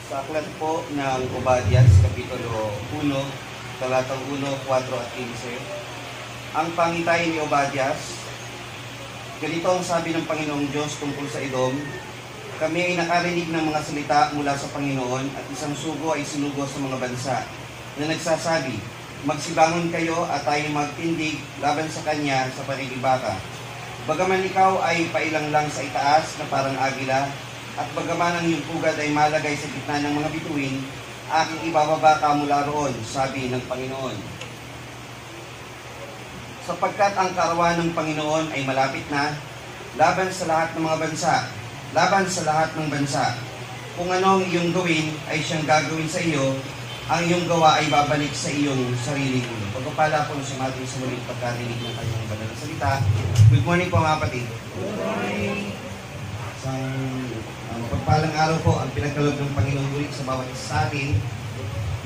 Sa aklat po ng Obadias, Kapitulo 1, talatang 1, 4 at 15. Ang pangitain ni Obadias, ganito ang sabi ng Panginoong Diyos tungkol sa Edom: kami ay nakarinig ng mga salita mula sa Panginoon at isang sugo ay sinugo sa mga bansa na nagsasabi, magsibangon kayo at tayo magtindig laban sa kanya sa panigibaka. Bagaman ikaw ay pailang lang sa itaas na parang agila, at bagaman ang iyong pugad ay malagay sa gitna ng mga bituin, aking ibababa ka mula roon, sabi ng Panginoon. Sapagkat ang karawan ng Panginoon ay malapit na, laban sa lahat ng mga bansa, laban sa lahat ng bansa. Kung ano ang iyong gawin ay siyang gagawin sa iyo, ang iyong gawa ay babalik sa iyong sarili mo. Pagpapala po sa ating sa muling pagkarinig ng kanyang banal na salita. Good morning po mga kapatid. Good morning. Mapagpalang araw po ang pinagkaloob ng Panginoon ulit sa bawat isa sa atin,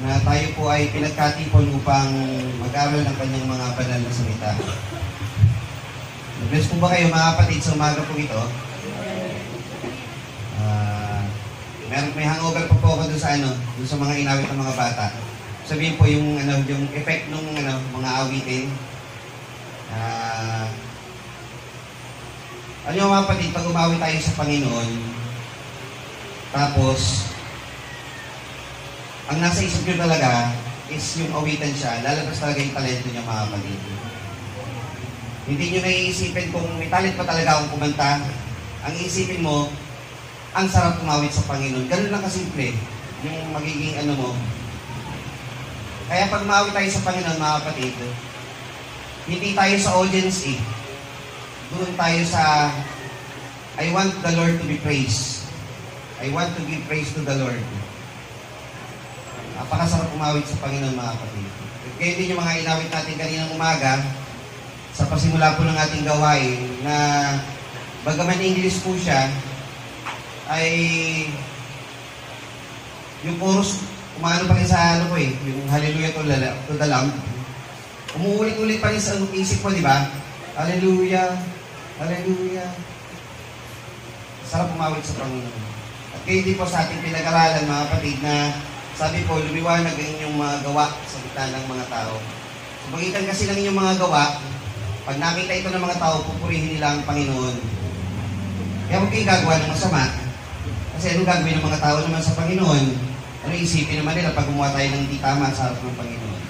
na tayo po ay pinagkatipon upang mag-aral ng kanyang mga banal na salita. Bless po ba kayo mga kapatid sa umaga po ito? May hangover pa po ako dun sa mga inawit ng mga bata. Sabihin po yung effect ng mga awitin. Ano yung mga kapatid, pag umawi tayo sa Panginoon, tapos ang nasa isip nyo talaga is yung awitan siya, lalabas talaga yung talento niya mga kapatid. Hindi nyo naiisipin kung may talent pa talaga akong kumanta. Ang iisipin mo, ang sarap umawit sa Panginoon. Ganun lang kasimple yung magiging mo. Kaya pag umawit tayo sa Panginoon mga kapatid, hindi tayo sa audience doon tayo sa I want the Lord to be praised. I want to give praise to the Lord. Napakasarap umawit sa Panginoon mga kapatid. Kaya din yung mga inawit natin kaninang umaga, sa pasimula po ng ating gawain, na bagaman English po siya, ay yung chorus, kumano pa rin sa yung Hallelujah to the Lamb. Umuulit-ulit pa rin sa isip mo, di ba? Hallelujah, Hallelujah. Sarap umawit sa Panginoon. At kayo din po sa ating pinag-aralan mga kapatid, na sabi po, lumiwanag ang inyong mga gawa sa gitna ng mga tao. So, magitan kasi ng inyong mga gawa, pag nakita ito ng mga tao, pupurihin nila ang Panginoon. Kaya huwag kayo gagawa ng masama. Kasi anong gagawin ng mga tao naman sa Panginoon? Ano isipin naman nila pag gumawa tayo ng hindi tama sa harap ng Panginoon?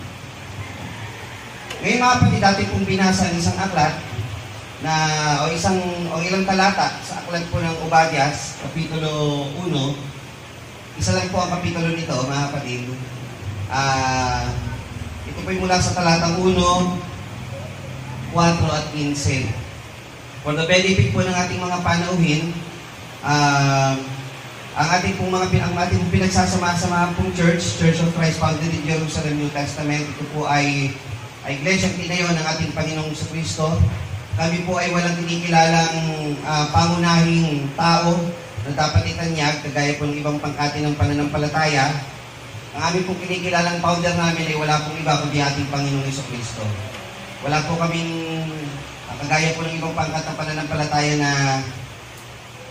Ngayon mga kapatid, dati pong binasa ang isang aklat, o ilang talata sa aklat po ng Obadias, Kapitulo 1. Isa lang po ang kapitulo nito, mga kapatid. Ito po yung mula sa talatang 1, 4 at 15. For the benefit po ng ating mga panauhin, ang ating pinagsasama-samahan pong Church of Christ founded in Jerusalem, New Testament, ito po ay iglesyang tinayo ng ating Panginoong Kristo. Kami po ay walang kinikilalang pangunahing tao na dapat itanyag, kagaya po ng ibang pangkati ng pananampalataya. Ang aming pong kinikilalang founder namin ay wala pong iba kundi ating Panginoong Kristo. Wala po kaming, kagaya po ng ibang pangkat ng pananampalataya na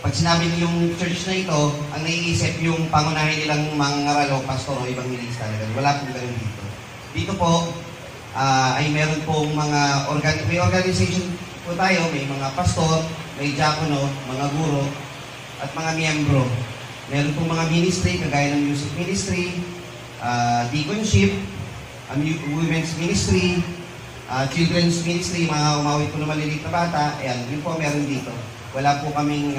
pag sinabi yung church na ito, ang naiisip yung pangunahin nilang mga ngaral o pastor o evangelista. Wala pong ganun dito. Dito po, ay meron pong mga may organization po tayo, may mga pastor, may diakono, mga guro, at mga miyembro. Meron pong mga ministry, kagaya ng music ministry, deaconship, women's ministry, children's ministry, mga umawit po na maliliit na bata. Ayan, yun po meron dito. Wala po kaming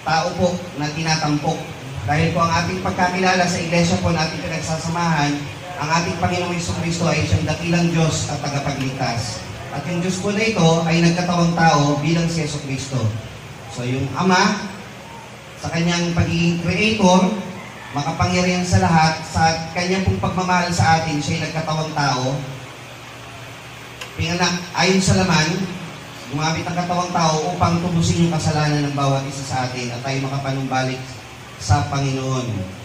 tao po na tinatampok. Dahil po ang ating pagkakilala sa iglesia po natin pinagsasamahan, ang ating Panginoong Kristo ay siyang dakilang Diyos at tagapagligtas. At yung Diyos po na ito ay nagkatawang tao bilang si Kristo. So yung Ama, sa kanyang pagiging creator, makapangyarihan sa lahat, sa kanyang pong pagmamahal sa atin, siya ay nagkatawang tao. Pinganak ayon sa laman, gumamit ang katawang tao upang tubusin yung kasalanan ng bawat isa sa atin at tayo makapanumbalik sa Panginoon.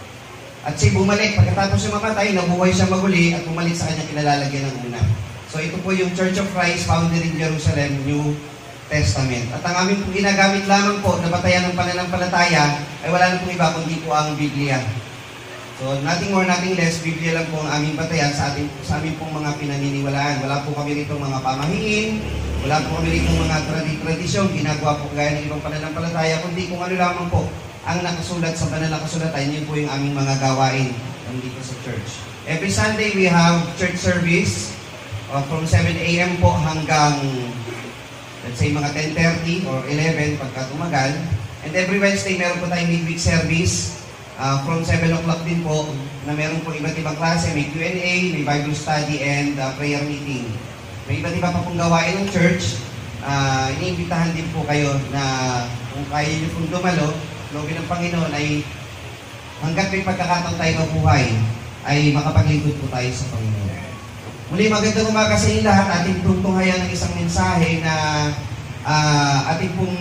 At siya bumalik, pagkatapos siya mamatay, nabuhay siya maguli at bumalik sa kanyang kinalalagyan ng una. So ito po yung Church of Christ founded in Jerusalem, New Testament. At ang aming pong ginagamit lamang po na batayan ng pananampalataya ay wala na pong iba kundi po ang Biblia. So, nothing more, nothing less, Biblia lang po ang aming batayan sa aming pong mga pinaniniwalaan. Wala po kami rito mga pamahiin, wala po kami rito mga tradisyon, ginagawa po gaya ng ibang pananampalataya, kundi kung ano lamang po ang nakasulat sa banal na kasulatan, yun po yung aming mga gawain dito sa church. Every Sunday, we have church service from 7 a.m. po hanggang let's say mga 10:30 or 11 pagka tumagal. And every Wednesday, meron po tayong midweek service from 7 o'clock din po na meron po iba't ibang klase. May Q&A, may Bible study, and prayer meeting. May iba't iba pa pong gawain ng church. Iniimbitahan din po kayo na kung kaya niyo pong dumalo, loobin ng Panginoon ay hanggat may pagkakataon tayo mabuhay, ay makapaglingkod po tayo sa Panginoon. Muli, magandang umaga sa inyo lahat. Ating tungtunghayan ng isang mensahe na ating pong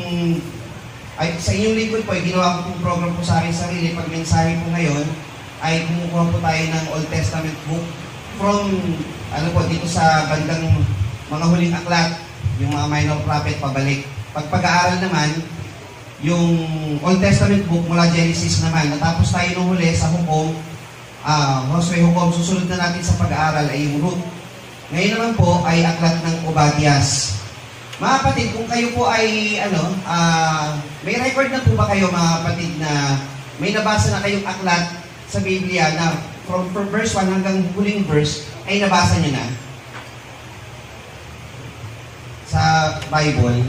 sa inyong lingkod po, ay ginawa ko pong program po sa aking sarili. Pag mensahe po ngayon, ay kumukuha po tayo ng Old Testament book from, dito sa bandang mga huling aklat, yung mga minor prophet pabalik. Pag pag-aaral naman, yung Old Testament book mula Genesis naman, natapos tayo nung huli sa Hukom, Josue, Hukom, susunod na natin sa pag-aaral ay yung Ruth. Ngayon naman po ay aklat ng Obadias. Mga kapatid, kung kayo po ay may record na po ba kayo mga kapatid na may nabasa na kayong aklat sa Biblia na from verse 1 hanggang huling verse ay nabasa niyo na sa Bible?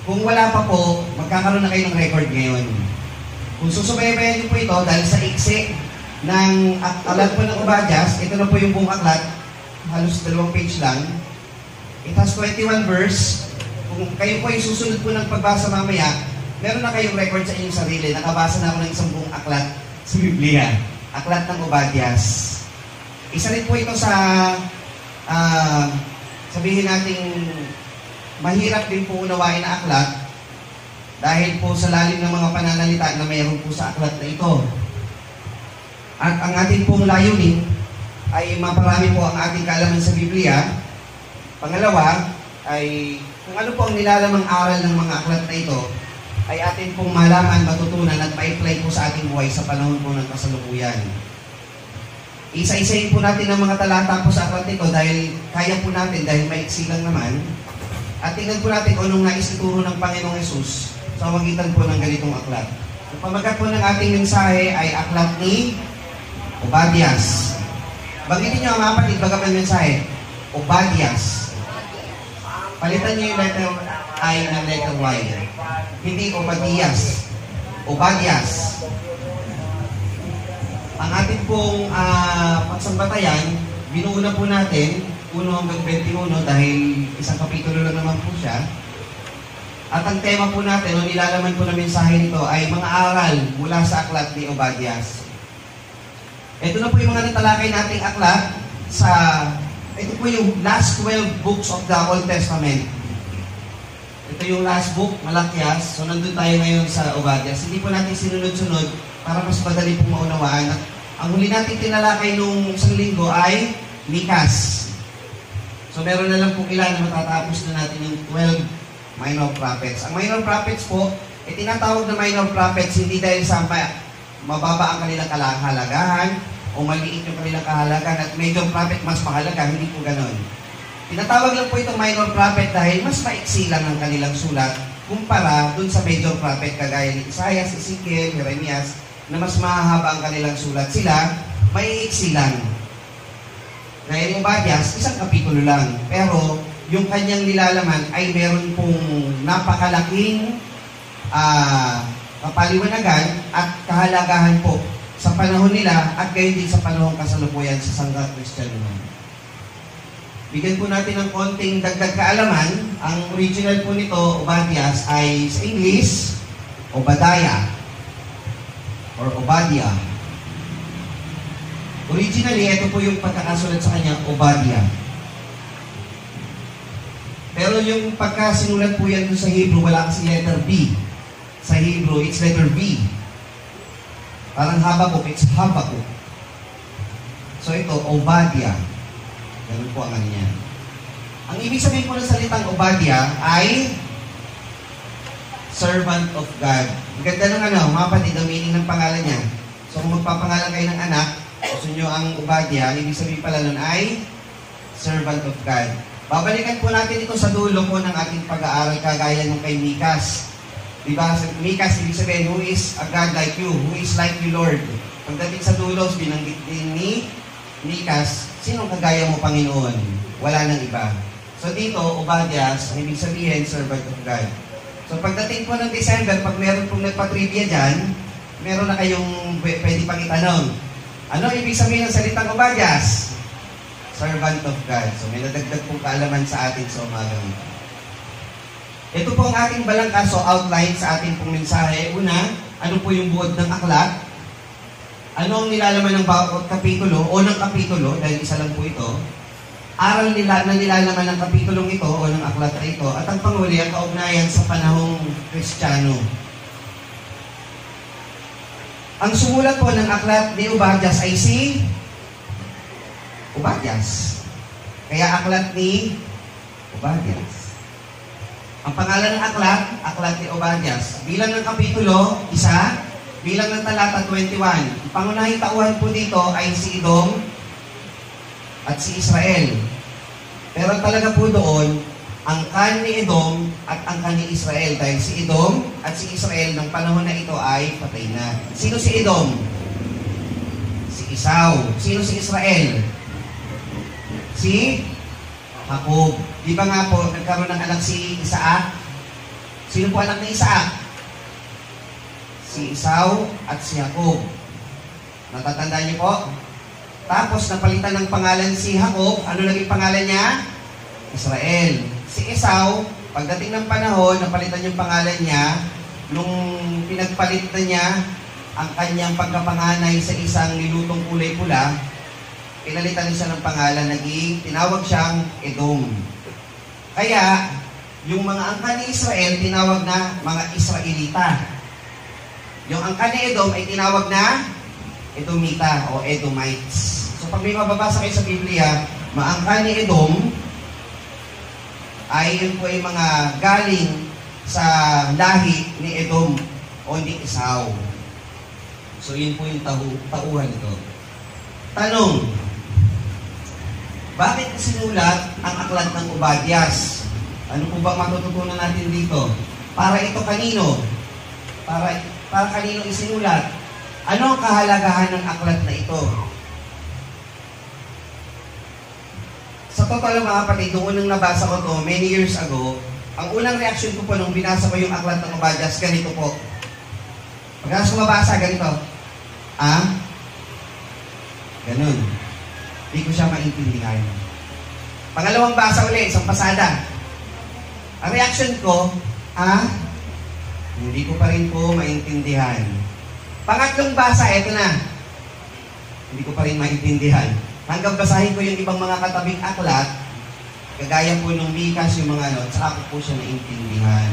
Kung wala pa po, magkakaroon na kayo ng record ngayon. Kung susubaybayan niyo po ito dahil sa iksi ng aklat po ng Obadias, ito na po yung buong aklat, halos 2 page lang. It has 21 verse. Kung kayo po ay susunod po ng pagbasa mamaya, meron na kayong record sa inyong sarili. Nakabasa na ako ng isang buong aklat sa Biblia. Aklat ng Obadias. Isa rin po ito sa sabihin nating mahirap din po unawain na aklat dahil po sa lalim ng mga pananalita na mayroon po sa aklat na ito. At ang ating pong layunin ay maparami po ang ating kaalaman sa Biblia. Pangalawa, ay kung ano po ang nilalamang aral ng mga aklat na ito, ay atin pong malaman, matutunan at ma-apply po sa ating buhay sa panahon po ng kasalukuyan. Isa-isayin po natin ang mga talata po sa aklat nito dahil kaya po natin, dahil maiksi lang naman. At tingnan po natin kung anong nais ituro ng Panginoong Hesus sa magitan po ng ganitong aklat. Ang pamagat po ng ating mensahe ay aklat ni Obadias. Banggitin niyo mga kapatid, bagaman mensahe, Obadias. Palitan niyo yung letter I ng letter Y. Hindi Obadias. Obadias. Ang ating pong pagsambatayan, binuuna po natin 1 hanggang 21 dahil isang kapitulo lang naman po siya. At ang tema po natin, o nilalaman po ng mensahe nito ay mga aral mula sa aklat ni Obadias. Ito na po yung mga natalakay nating aklat ito po yung last 12 books of the Old Testament. Ito yung last book, Malakias. So nandun tayo ngayon sa Obadias. Hindi po natin sinunod-sunod para mas madali pong maunawaan. At ang huli natin tinalakay nung isang linggo ay Mikas. So meron na lang pong ilan na matatapos na natin yung 12 minor prophets. Ang minor prophets po, tinatawag na minor prophets hindi dahil sa mababa ang kanilang kahalagahan o maliit yung kanilang kahalagahan at major prophet mas mahalaga, hindi po ganon. Tinatawag lang po itong minor prophet dahil mas maiksi lang ang kanilang sulat kumpara dun sa major prophet kagaya ni Isaias, Ezekiel, Jeremias na mas mahahaba ang kanilang sulat. Sila, may iksi lang. Gaya ni Obadias, isang kapitulo lang. Pero yung kanyang nilalaman ay meron pong napakalaking kapaliwanagan at kahalagahan po sa panahon nila at gayon din sa panahon kasalukuyan sa Sangka Kristiyano. Bigyan po natin ng konting dagdag kaalaman. Ang original po nito, Obadias, ay sa English, Obadiah or Obadiah. Originally, ito po yung pagkakasulat sa kanya, Obadiah. Pero yung pagkasinulat po yan sa Hebrew, wala kasi letter B. Sa Hebrew, it's letter B. Parang Habakuk, it's Habakuk. So ito, Obadiah. Ganun po ang ano niya. Ang ibig sabihin po ng salitang Obadiah ay servant of God. Ang ganda ng mga kapatid, ang meaning ng pangalan niya. So kung magpapangalan kayo ng anak, gusto nyo ang Obadiah, ang ibig sabihin pala nun ay servant of God. Babalikan po natin ito sa dulo po ng ating pag-aaral kagaya nung kay Mikas. Diba? Mikas, ibig sabihin, who is a God like you? Who is like you, Lord? Pagdating sa dulo, binanggit din ni Mikas, sinong kagaya mo, Panginoon? Wala nang iba. So dito, Obadiah, ang ibig sabihin, servant of God. So pagdating po ng December, pag meron pong nagpa-trivia dyan, meron na kayong pwede pang itanong. Ano ibig sabihin ng salitang Obadiah? Servant of God. So may nadagdag pong kaalaman sa atin sa umagang ito. Ito po ang ating balangkas o outline sa ating pong mensahe. Una, ano po yung buod ng aklat? Ano ang nilalaman ng bawat kapitulo o ng kapitulo, dahil isa lang po ito. Aral nila na nilalaman ng kapitulong ito o ng aklat na ito. At ang panghuli, ang kaugnayan sa panahong Kristiyano. Ang sumulat po ng aklat ni Obadiah ay si Obadiah. Kaya aklat ni Obadiah. Ang pangalan ng aklat ni Obadiah. Bilang ng kapitulo, 1. Bilang ng talata, 21. Ang pangunahing tauhan po dito ay si Edom at si Israel. Pero talaga po doon, ang kan ni Edom at ang kan ni Israel. Dahil si Edom at si Israel ng panahon na ito ay patay na. Sino si Edom? Si Esau. Sino si Israel? Si Jacob. Di ba nga po, nagkaroon ng anak si Isaac? Sino po anak ni Isaac? Si Esau at si Jacob. Natatandaan niyo po? Tapos napalitan ng pangalan si Jacob. Ano naging pangalan niya? Israel. Si Esau, pagdating ng panahon, napalitan yung pangalan niya. Nung pinagpalit na niya ang kanyang pagkapanganay sa isang nilutong kulay pula, pinalitan siya ng pangalan, tinawag siyang Edom. Kaya, yung mga angkan ni Israel, tinawag na mga Israelita. Yung angkan ni Edom ay tinawag na Edomita o Edomites. So pag may mababasa kayo sa Biblia, maangkan ni Edom ay yun po ay mga galing sa lahi ni Edom o ni Esau. So yun po yung tauhan ito. Tanong, bakit sinulat ang aklat ng Obadiah? Ano po ba matututunan natin dito? Para ito kanino? Para kanino isinulat? Ano ang kahalagahan ng aklat na ito? Sa totoo lang mga kapatid, nung unang nabasa ko to many years ago, ang unang reaction ko po nung binasa ko yung aklat ng Obadiah, ganito po. Pagkatapos ko mabasa, ganito. Ganun. Hindi ko siya maintindihan. Pangalawang basa ulit, isang pasada. Ang reaction ko, hindi ko pa rin po maintindihan. Pangatlong basa, eto na. Hindi ko pa rin maintindihan. Hanggang basahin ko yung ibang mga katabing aklat, kagaya po nung Mikas, yung mga saka ko po siya naintindihan.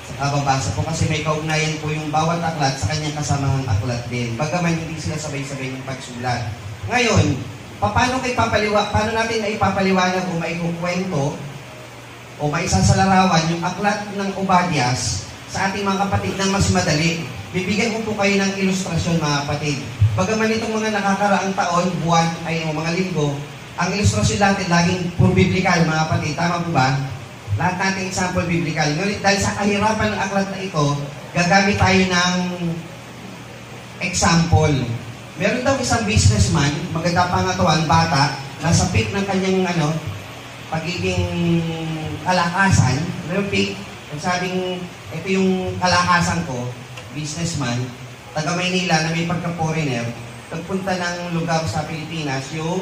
Saka babasa po kasi may kaugnayan po yung bawat aklat sa kanyang kasamahang aklat din. Bagaman hindi sila sabay-sabay yung pagsulat. Ngayon, paano natin na ipapaliwanag o maikukwento o maisasalarawan yung aklat ng Obadiah sa ating mga kapatid ng mas madali? Bibigyan ko po kayo ng ilustrasyon mga kapatid. Bagaman itong mga nakakaraang taon, buwan, ay mga linggo, ang ilustrasyon natin laging puro biblical mga kapatid. Tama po ba? Lahat natin example biblical. Ngunit dahil sa kahirapan ng aklat na ito, gagamit tayo ng example. Meron daw isang businessman, maganda pangatawan, bata, nasa peak ng kanyang pagiging kalakasan. Meron peak, sabing, ito yung kalakasan ko, businessman, taga Maynila na may pagka-foreigner, nagpunta ng lugar sa Pilipinas, yung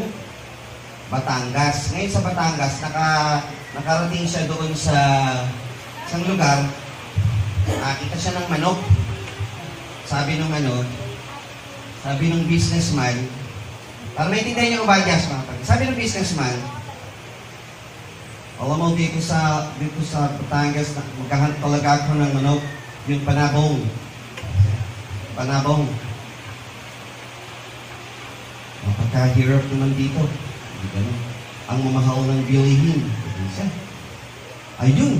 Batangas. Ngayon sa Batangas, nakarating siya doon sa isang lugar, kita siya ng manok. Sabi ng businessman, para maintindihan niyo Obadiah, mga kapatid. Sabi ng businessman, alam mo, dito sa Batangas, magkahanap talaga ako ng manok, yung panabong. Napakahirap naman dito. Ang mamahal ng bilihin. Ayun.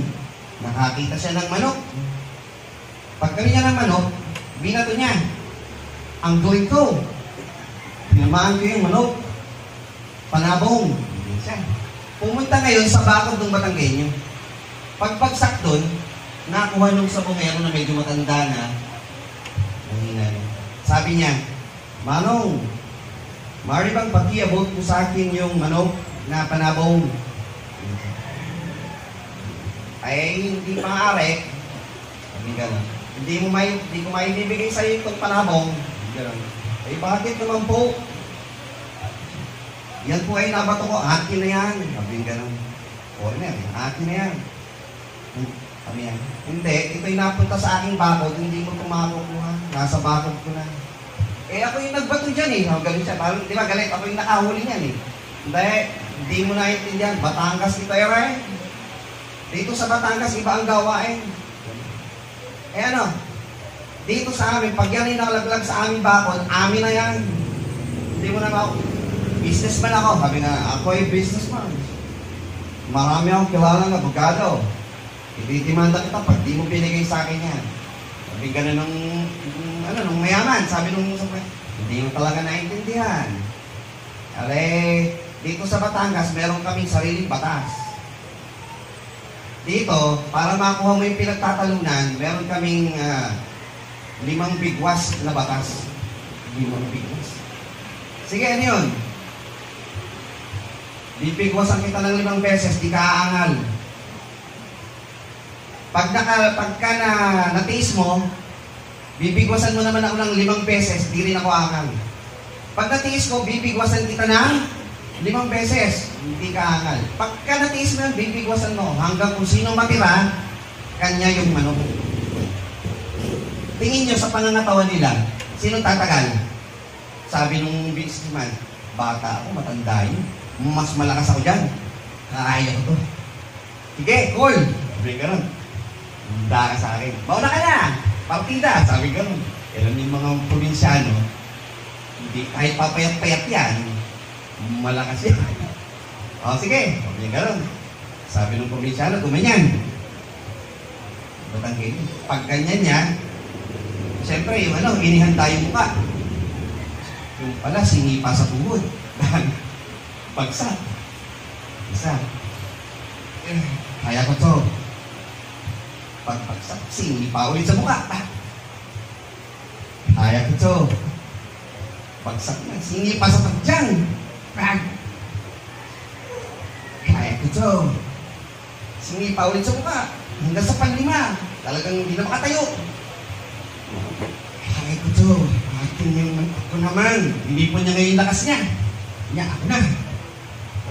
Nakakita siya ng manok. Pagkali niya ng manok, binato niya. Ang gawin ko, pinamaan ko yung manok. Panabong. Siya. Pumunta ngayon sa bakod ng Batanggenyo. Pagpagsak doon, nakuha nung sabongero na medyo matanda na. Sabi niya, Manong, maaari bang pakiabot mo sa akin yung manok na panabong? Ay, hindi maaari. Sabi gano'n. Hindi ko maibibigay sa iyo itong panabong. Gano'n. Ay, bakit naman po? Yan po ay nabato ko, akin na yan. Sabi gano'n. Foreigner, akin na yan. Sabi yan. Hindi, ito'y napunta sa aking bakod, hindi mo ito makukuha. Nasa bakod ko na. Eh ako yung nagbato dyan eh. Galit siya. Parang, di ba galit? Ako yung nakahuli niyan eh. Hindi mo naiintindihan. Batangas ito eh. Dito sa Batangas, iba ang gawain. Eh ano? Dito sa amin, pag yan ay nakalaglag sa aming bakod, amin na yan. Hindi mo na ako. Businessman ako. Sabi nga, ako ay businessman. Marami akong kilalang abogado. Ititimanda kita pag di mo binigay sa akin yan. Sabi gano'n nung mayaman. Sabi nung hindi mo talaga naintindihan. Ale, dito sa Batangas, meron kaming sariling batas. Dito, para makuha mo yung pinagtatalunan, meron kaming 5 bigwas na batas. 5 bigwas. Sige, ano yun? Bibigwasan kita ng 5 beses, di ka aangal. Pagka natiis mo, bibigwasan mo naman ako ng 5 beses, di rin ako aangal. Pag natiis ko, bibigwasan kita ng 5 beses, hindi ka aangal. Pagka natiis mo, bibigwasan mo. Hanggang kung sino matira, kanya yung manok. Tingin nyo sa pangangatawan nila, sino tatagal? Sabi nung businessman, bata ako, matanda yun. Mas malakas ako dyan. Kaya ko to. Sige, cool. Sabi ka ron. Handa ka sa akin. Mauna ka na. Partida. Sabi ka ron. Alam yung mga probinsyano, hindi, kahit papayat-payat yan, malakas yan. O, sige. Sabi ka ron. Sabi ng probinsyano, gumanyan. Batanggenyo. Pag ganyan yan, siyempre, yung inihanda yung mukha. Yung pala, sinipa sa tuhod. Pagsak. Isa. Kaya ko to. Pagpagsak, sinipa ulit sa mukha. Kaya ko to. Pagsak na, sinipa sa pagdyang. Kaya ko to. Sinipa ulit sa mukha. Hanggang sa panlima. Talagang hindi na makatayo. Kaya ko to. Akin yung ako naman. Hindi po niya ngayon lakas niya. Niya, ako na.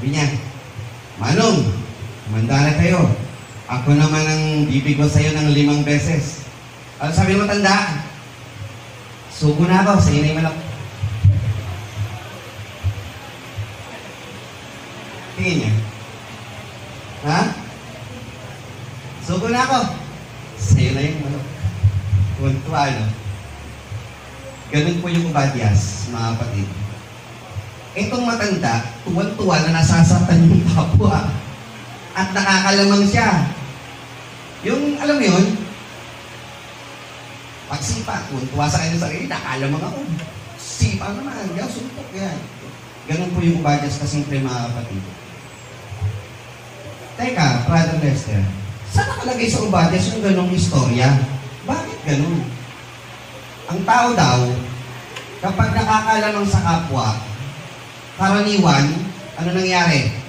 Sabi niya, Manong, manda na kayo. Ako naman ang bibigwa sa'yo ng 5 beses. Ano sabi ng matanda? Sugo na ako, sa'yo na yung manok. Tingin niya. Ha? Sugo na ako. Sa'yo na yung manok. Kuntua, ano? Ganun po yung ubadyas, mga kapatid. Itong matanda, tuwan-tuwa na nasasaktan yung kapwa. At nakakalamang siya. Yung, alam mo yun, pagsipa, tuwan-tuwa sa kanya sarili, nakalamang ako. Sipa naman, yan, suntok yan. Ganun po yung ubadyas kasimple mga kapatid. Teka, Brother Lester, saan nakalagay sa ubadyas yung ganung istorya? Bakit ganun? Ang tao daw, kapag nakakalamang sa kapwa, karaniwan, ano nangyari?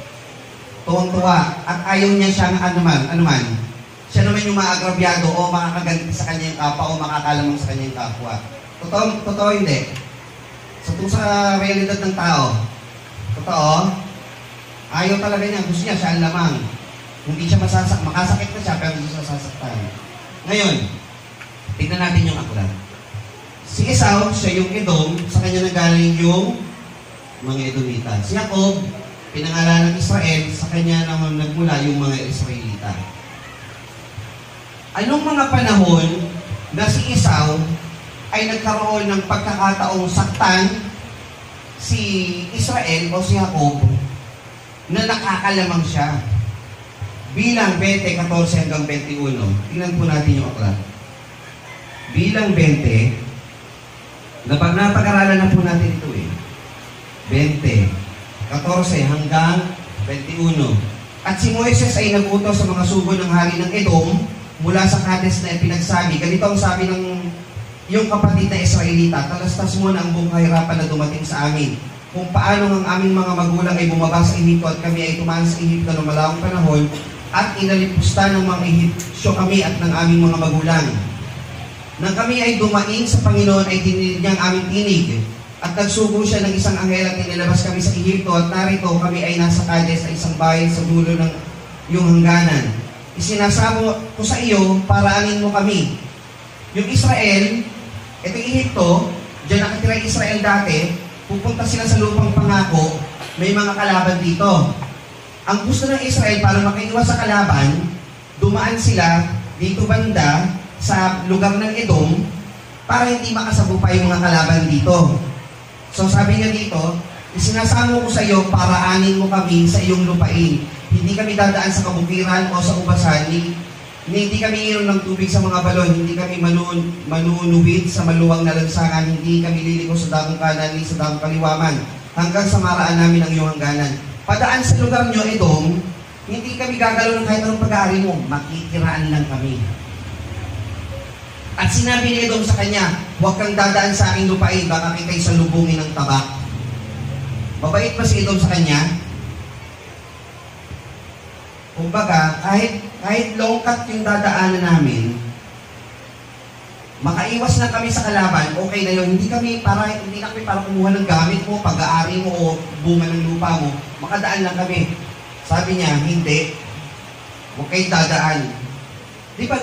Tuwang-tuwa at ayaw niya siyang anuman. Siya naman yung maagrabyado o makakaganti sa kanyang kapwa o makakalamang sa kanyang kapwa. Totoo hindi. Sa realidad ng tao, totoo, ayaw talaga niya. Gusto niya siya ang lamang. Hindi siya makasakit na siya pero hindi siya sasaktan. Ngayon, tignan natin yung akulat. Si Esau, siya yung Edom, sa kanya nagaling yung mga Edomita. Si Jacob, pinangalan ng Israel, sa kanya naman nagmula yung mga Israelita. Anong mga panahon na si Esau ay nagkaroon ng pagkakataong saktan si Israel o si Jacob na nakakalamang siya? Bilang 20, 14 hanggang 21. Tingnan po natin yung aklat. Bilang 20, napag-aralan na po natin ito eh. 20, 14 hanggang 21. At si Moises ay nag-utos sa mga sugo ng hari ng Edom mula sa Kades na pinagsabi. Ganito ang sabi ng yung kapatid na Israelita, talastas mo na ang buong kahirapan na dumating sa amin. Kung paano ang aming mga magulang ay bumaba sa Ehipto at kami ay tumaan sa Ehipto ng malawang panahon at inalipusta ng mga Ehipsyo kami at ng aming mga magulang. Nang kami ay dumaing sa Panginoon ay dininig niya ang aming tinig at nagsugo siya ng isang anghel at inilabas kami sa Ehipto at narito kami ay nasa Kades na isang bayan sa dulo ng iyong hangganan. Isinasamo ko sa iyo para anin mo kami. Yung Israel, itong Ehipto, dyan nakatira Israel dati, pupunta sila sa lupang pangako, may mga kalaban dito. Ang gusto ng Israel para makaiwas sa kalaban, dumaan sila dito banda sa lugar ng Edom para hindi makasagupay yung mga kalaban dito. So sabi niya dito, isinasamo ko sa iyo para anin mo kami sa iyong lupain. Hindi kami dadaan sa kabukiran o sa ubasan, hindi kami inom ng tubig sa mga balon, hindi kami manunuwid sa maluwang na lansangan, hindi kami liliko sa dakong kanan, ni sa dakong kaliwaman, hanggang sa maraan namin ang iyong hangganan. Padaan sa lugar nyo, Edom, hindi kami gagalaw ng kahit anong pag-aari mo, makikiraan lang kami. At sinabi ni Edom sa kanya, huwag kang dadaan sa aking lupain, baka kita'y salubungin ng tabak. Mabait pa si Edom sa kanya? Kumbaga, kahit long cut yung dadaanan namin, makaiwas na kami sa kalaban, okay na yun. Hindi na kami para kumuha ng gamit mo, pag-aari mo o bunga ng lupa mo, makadaan lang kami. Sabi niya, hindi. Huwag kayong dadaan. Di ba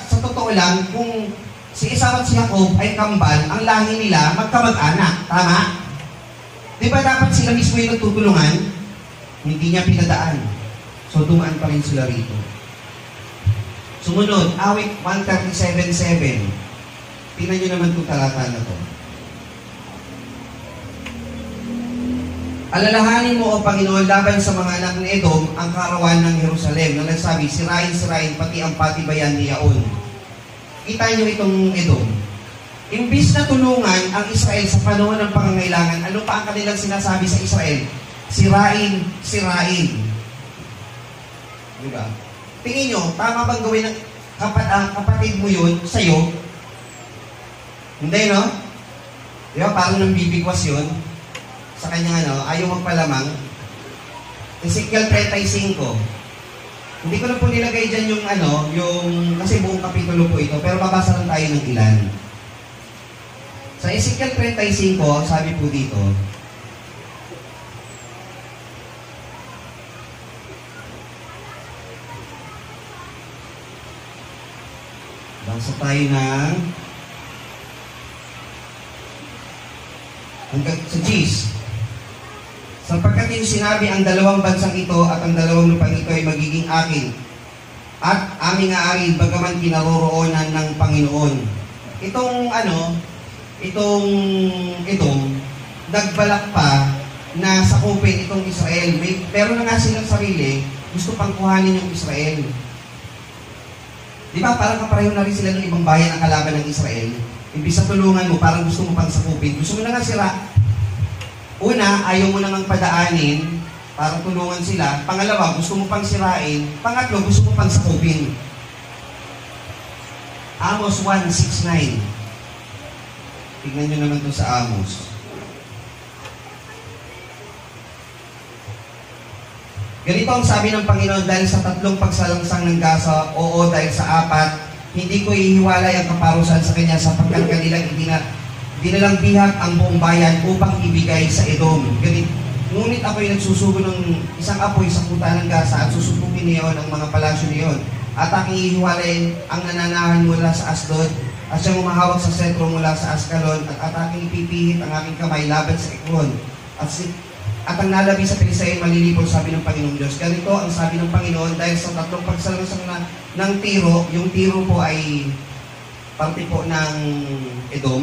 sa totoo lang, kung si Esau at si Jacob ay kambal, ang lahi nila magkamag-anak. Tama? Di ba dapat sila mismo yung nagtutulungan? Hindi niya pinadaan. So dumaan pa rin sila rito. Sumunod, awit 137:7. Tingnan nyo naman itong talata na to. Alalahanin mo, O Panginoon, laban sa mga anak ni Edom, ang karawan ng Jerusalem, na nagsabi, sirain, pati ang patibayan ni Yaon. Kita nyo itong Edom. Imbis na tulungan ang Israel sa panahon ng pangangailangan, ano pa ang kanilang sinasabi sa Israel? Sirain. Diba? Tingin nyo, tama bang gawin ng kapatid mo yun sa'yo? Hindi, no? Di ba? Parang nang bibigwas yun. Sa kanya, ayaw magpalamang. Ezekiel 35. Hindi ko na po nilagay dyan yung kasi buong kapitulo po ito, pero babasa lang tayo ng ilan. Sa Ezekiel 35, sabi po dito, basa tayo ng hanggang sa G's. Sapagkat yung sinabi, ang dalawang bansang ito at ang dalawang lupang ito ay magiging akin at aming aarin bagaman kinaroroonan ng Panginoon. Itong nagbalak pa na sakupin itong Israel. Meron na nga silang sarili, gusto pang kuhanin yung Israel. Di ba? Parang kapareho na rin sila ng ibang bayan ang kalaban ng Israel. Imbis sa tulungan mo, parang gusto mo pang sakupin. Gusto mo na nga sila. Una, ayaw mo namang padaanin para tulungan sila. Pangalawa, gusto mo pang sirain. Pangatlo, gusto mo pang sakupin. Amos 1:6-9. Tignan nyo naman ito sa Amos. Ganito ang sabi ng Panginoon, dahil sa 3 pagsalangsang ng Gaza, oo, dahil sa 4, hindi ko ihiwalay ang kaparusahan sa kanya sapagkat kanilang dinalang bihag ang buong bayan upang ibigay sa Edom. Ngunit ako'y nagsusugo ng isang apoy sa kuta ng Gaza at susupukin niyon ang mga palasyo niyon. At aking ihiwalay ang nananahan mula sa Asdod at siyang umahawak sa sentro mula sa Ascalon at aking ipipihit ang aking kamay laban sa Ekron. At ang nalabi sa Pilisain malilipol, sabi ng Panginoong Diyos. Ganito ang sabi ng Panginoon, dahil sa 3 pagsalangsang ng Tiro, yung Tiro po ay parte po ng Edom.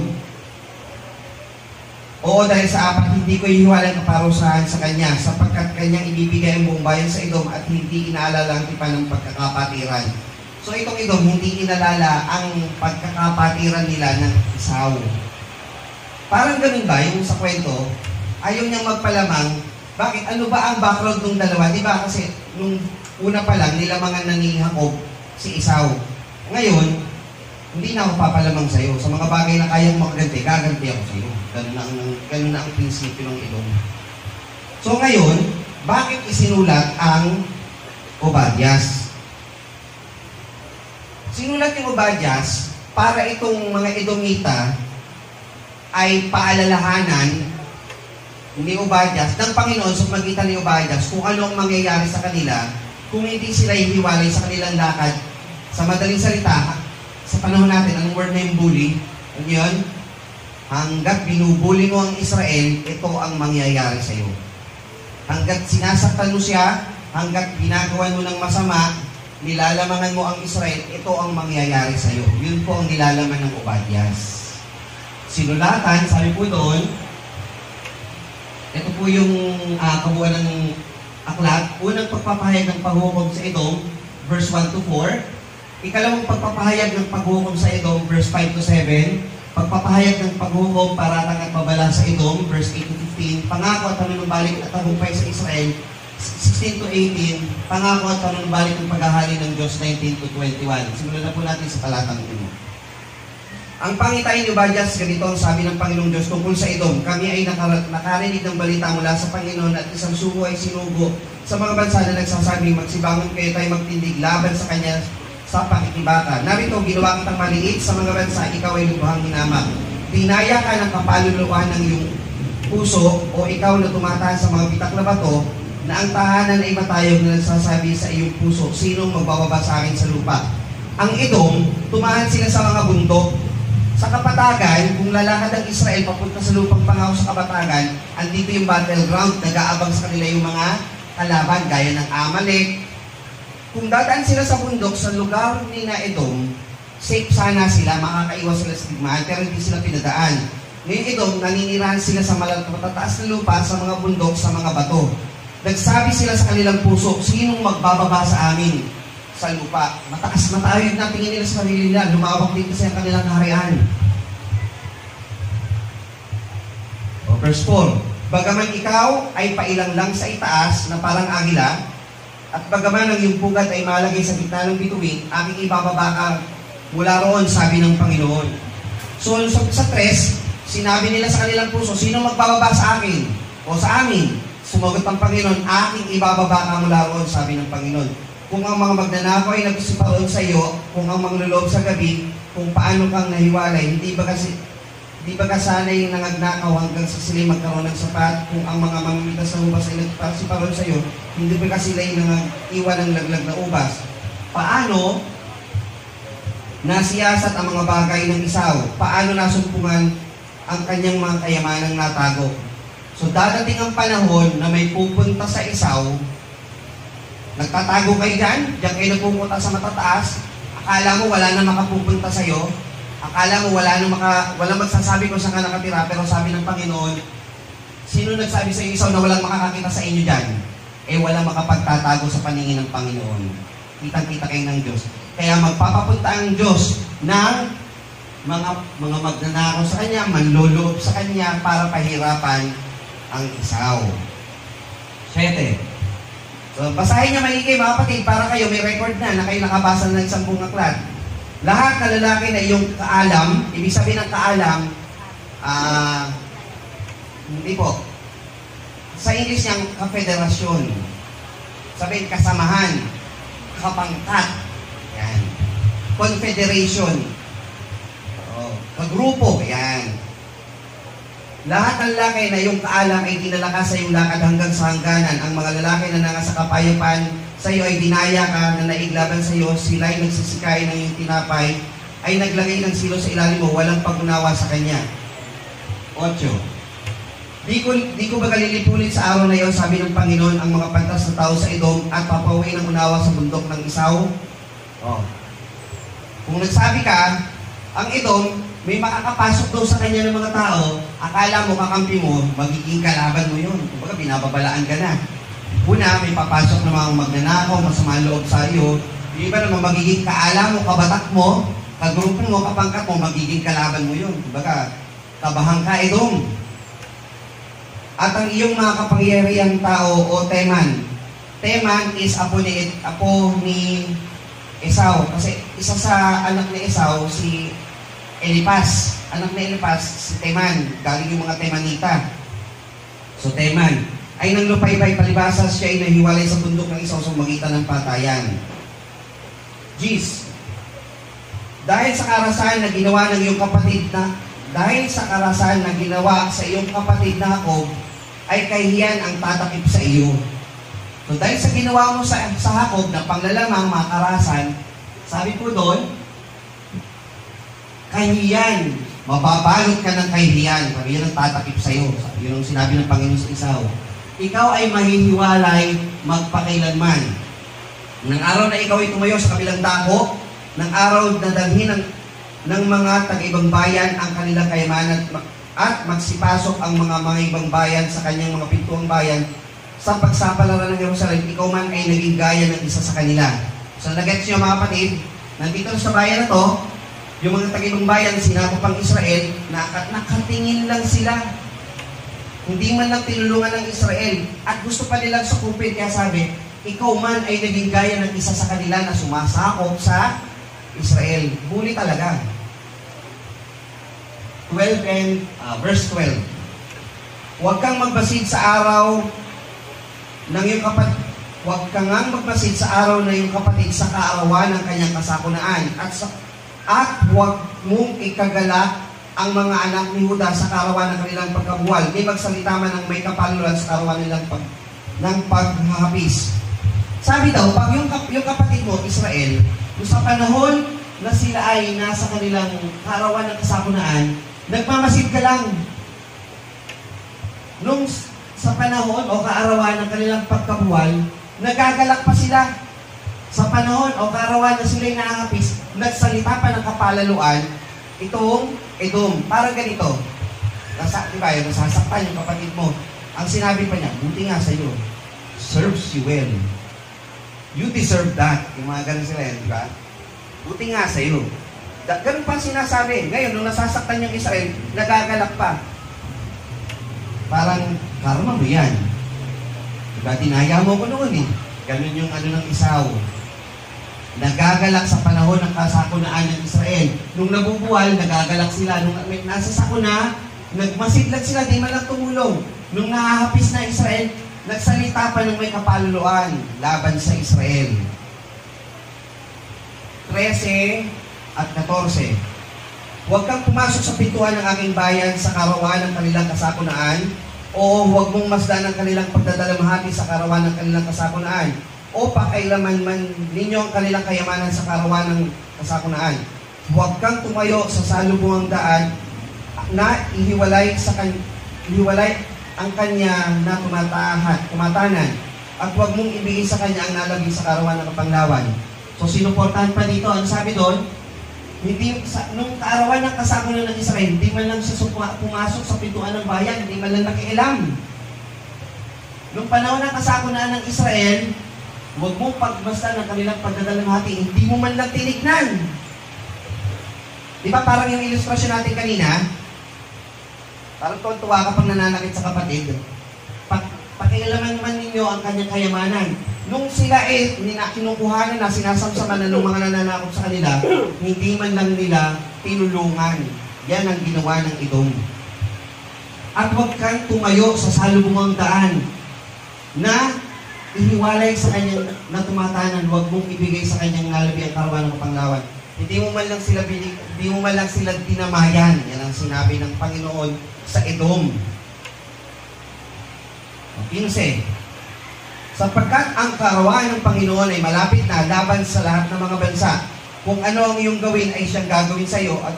Oo, dahil sa apat, hindi ko ihiwalang kaparusahan sa kanya, sapagkat kanyang ibibigay ang buong bayan sa Edom at hindi inaalala ang tipan ng pagkakapatiran. So itong Edom, hindi inalala ang pagkakapatiran nila ng Esau. Parang ganun ba yung sa kwento? Ayaw niyang magpalamang. Bakit? Ano ba ang background ng dalawa? Di ba? Kasi nung una pa lang, nilamangan na ni Jacob si Esau. Ngayon, hindi na ako papalamang sa'yo. Sa mga bagay na kayang makaganti, gaganti ako sa'yo. Ganun na ang prinsipyo ng Edom. So ngayon, bakit isinulat ang Obadias? Sinulat yung Obadias para itong mga Edomita ay paalalahanan ni Obadias ng Panginoon sa magitan ni Obadias kung ano ang mangyayari sa kanila kung hindi sila hihiwalay sa kanilang lakad. Sa madaling salita, sa panahon natin, anong word na yung bully? Ano yun? Hanggat binubuli mo ang Israel, ito ang mangyayari sa iyo. Hanggat sinasaktan mo siya, hanggat ginagawa mo ng masama, nilalamangan mo ang Israel, ito ang mangyayari sa iyo. Yun po ang nilalaman ng Obadias. Sinulatan, sabi po doon, ito po yung kabuuan ng aklat. Unang pagpapahayag ng paghukom sa Edom, verse 1 to 4. Ikalawang pagpapahayag ng paghukom sa Edom, verse 5 to 7. Pagpapahayag ng paghukom, paratang at babala sa Edom, verse 8 to 15. Pangako at panunumbalik at tagumpay sa Israel, 16 to 18. Pangako at panunumbalik ng paghahari ng Diyos, 19 to 21. Simulan na po natin sa talatang 1. Ang pangitain ni Obadias, ganito ang sabi ng Panginoong Diyos tungkol sa Edom. Kami ay nakarinig ng balita mula sa Panginoon at isang sugo ay sinugo sa mga bansa na nagsasabing magsibangon kayo tayo magtindig laban sa Kanya sa pakikibaka. Narito, ginawa kitang maliit sa mga bansa, ikaw ay lubhang hinamang. Dinaya ka ng kapaluluan ng iyong puso o ikaw na tumatahan sa mga bitak na bato na ang tahanan ay matayog na nagsasabi sa iyong puso, sinong magbababa sa akin sa lupa? Ang Edom, tumahan sila sa mga bundok. Sa kapatagan, kung lalakad ang Israel papunta sa lupang pangako sa kapatagan, andito yung battleground, nag-aabang sa kanila yung mga kalaban, gaya ng Amalek. Kung dadaan sila sa bundok, sa lugar ni na Edom, safe sana sila, makakaiwas sila sa digmaan, pero hindi sila pinadaan. Ngayon Edom, naninirahan sila sa matataas na lupa, sa mga bundok, sa mga bato. Nagsabi sila sa kanilang puso, sinong magbababa sa amin sa lupa? Mataas na tayo na tingin nila sa sarili nila, lumawak din kasi ang kanilang kaharian. Verse 4, bagaman ikaw ay pailang lang sa itaas na parang agila, at bagaman ang iyong pugat ay malagay sa gitna ng bituin, aking ibababa ka mula roon, sabi ng Panginoon. So sa 3, sinabi nila sa kanilang puso, sino magbababa sa akin o sa amin? Sumagot ang Panginoon, aking ibababa ka mula roon, sabi ng Panginoon. Kung ang mga magnanakaw ay nagsiparoon sa iyo, kung ang mangluloob sa gabi, kung paano kang nahiwalay, hindi ba kasanay nangagnakaw hanggang sa sila magkaroon ng sapat? Kung ang mga mamimitas na ubas ay nagsiparoon sa iyo, hindi ba kasi sila iwan ng laglag na ubas? Paano nasiyasat ang mga bagay ng Esau? Paano nasumpungan ang kanyang mga kayamanang natago? So dadating ang panahon na may pupunta sa Esau. Nagtatago kayo diyan kayo nagpupunta sa matataas, akala mo wala na makapupunta sa iyo, akala mo wala magsasabi kung saan ka nakatira, pero sabi ng Panginoon, sino nagsabi sa iyo Esau na walang makakakita sa inyo diyan? Walang makapagtatago sa paningin ng Panginoon. Kitang-kita kayo ng Diyos. Kaya magpapapunta ang Diyos ng mga magnanakaw sa Kanya, manloloob sa Kanya para pahirapan ang Esau. 7. So, basahin niyo maigi mga kapatid, para kayo may record na kayo nakabasa ng 10 aklat. Lahat na lalaki na iyong kaalam, ibig sabihin ng kaalam, hindi po. Sa English niyang kafederasyon. Sabihin kasamahan, kapangkat, yan. Confederation, kagrupo, yan. Lahat ng lalaki na iyong kaalam ay dinala ka sa iyong lakad hanggang sa hangganan. Ang mga lalaki na nasa kapayapaan sa iyo ay dinaya ka, na naiglaban sa iyo, sila ay nagsisikay ng iyong tinapay, ay naglagay ng silo sa ilalim mo, walang pag-unawa sa kanya. 8. Di ko ba kalilipunin sa araw na iyon, sabi ng Panginoon, ang mga pantas na tao sa Edom at papauwi ng unawa sa bundok ng Esau? Kung nagsabi ka, Ang Edom, may makakapasok daw sa kanya ng mga tao, akala mo kakampi mo, magiging kalaban mo yun. Kumbaga, binababalaan ka na. Una, may papasok na mga magnanakaw, masama loob sa iyo. Yung iba naman, magiging kaala mo, kabatak mo, kagrupo mo, kapangkat mo, magiging kalaban mo yun. Kumbaga, kabahan ka, Edom. At ang iyong mga kapangyarihang tao o Teman. Teman is apo ni Esau. Kasi isa sa anak ni Esau, si Elipas. Anak ni Elipas, si Teman. Galing yung mga Temanita. So, Teman. Ay nang lupay-pay palibasa, siya ay nahiwalay sa bundok ng Esau sa magitan ng patayan. Gis. Dahil sa karasan na ginawa ng iyong kapatid na Jacob, ay kahiyan ang tatakip sa iyo. So dahil sa ginawa mo sa Jacob na panglalamang mga karasan, sabi po doon, kahiyan, mababalot ka ng kahiyan. Sabi yan ang tatakip sa iyo. Yun ang sinabi ng Panginoon sa Esau. Ikaw ay mahihiwalay magpakailanman. Nang araw na ikaw ay tumayo sa kabilang dako, ng araw na dalhin ng mga taga-ibang bayan ang kanilang kayamanan at magsipasok ang mga ibang bayan sa kanyang mga pintuang bayan sa pagsapalaran ng Jerusalem, ikaw man ay naging gaya ng isa sa kanila. So nagets nyo mga kapatid, nandito sa bayan na to, yung mga taga-ibang bayan, sinabi pang Israel, nakatingin lang sila. Hindi man lang tinulungan ng Israel at gusto pa nilang sakupin, kaya sabi, ikaw man ay naging gaya ng isa sa kanila na sumasakop sa Israel. Huli talaga. 12 and verse 12. Huwag kang magbasid sa araw ng iyong kapatid. Huwag kang magbasid sa araw na iyong kapatid sa kaarawan ng kanyang kasakunaan. At huwag mong ikagalak ang mga anak ni Juda sa kaarawan ng kanilang pagkabuwal. Di magsalita man ng may kapaluluan sa kaarawan nilang ng paghahapis. Sabi daw, pag yung kapatid mo, Israel, sa panahon na sila ay nasa kanilang kaarawan ng kasakunaan, nagmamasid ka lang. Nung sa panahon o kaarawan ng kanilang pagkabuwal, nagagalak pa sila. Sa panahon o kaarawan na sila'y naangapis, nagsalita pa ng kapalaluan, itong Edom. Parang ganito. Diba, yung nasasaktan yung kapatid mo. Ang sinabi pa niya, buti nga sa'yo, serves you well. You deserve that. Yung mga ganun sila yan, di ba? Buti nga sa'yo. Ganun pa sinasabi. Ngayon, nung nasasaktan yung Israel, nagagalak pa. Parang, karma mo yan. Diba, dinaya mo ko noon eh. Ganun yung ng Esau. Nagagalak sa panahon ng kasakunaan ng Israel. Nung nabubuwal, nagagalak sila. Nung nasa sakuna, nagmasidlag sila, di man lang tumulong. Nung nahahapis na Israel, nagsalita pa ng may kapaluluan laban sa Israel. 13 at 14. Huwag kang pumasok sa pintuan ng aking bayan sa karawan ng kanilang kasakunaan, o huwag mong masdan ang kanilang pagdadalamhati sa karawan ng kanilang kasakunaan, o pakailaman man ninyo ang kanilang kayamanan sa karawan ng kasakunaan. Huwag kang tumayo sa salubungang daan na ihiwalay ang kanya na tumatanan, at huwag mong ibigay sa kanya ang nalagay sa karawan ng kapanglawan. So, sinuportahan pa dito, ang sabi doon, nung kaarawan ng kasakunan ng Israel, hindi man lang siya pumasok sa pintuan ng bayan, hindi man lang nakialam. Nung panahon ng kasakunan ng Israel, huwag mong pagbasta ng kanilang pagdadalamhati, hindi mo man lang tinignan. Di ba parang yung ilustrasyon natin kanina, parang tuwa ka pang nananakit sa kapatid, pakialaman man ninyo ang kanyang kayamanan. Nung sila kinukuhanan na, sinasamsaman na ng mga nananakot sa kanila, hindi man lang nila tinulungan. Yan ang ginawa ng Edom. At huwag kang tumayo sa salubungang daan na ihiwalay sa kanyang na tumatanan, huwag mong ibigay sa kanyang nalabi ang karawan ng kapanglawan. Hindi mo man lang sila dinamayan. Yan ang sinabi ng Panginoon sa Edom. 15. Sapagkat ang karawan ng Panginoon ay malapit na laban sa lahat ng mga bansa. Kung ano ang iyong gawin ay siyang gagawin sa iyo, at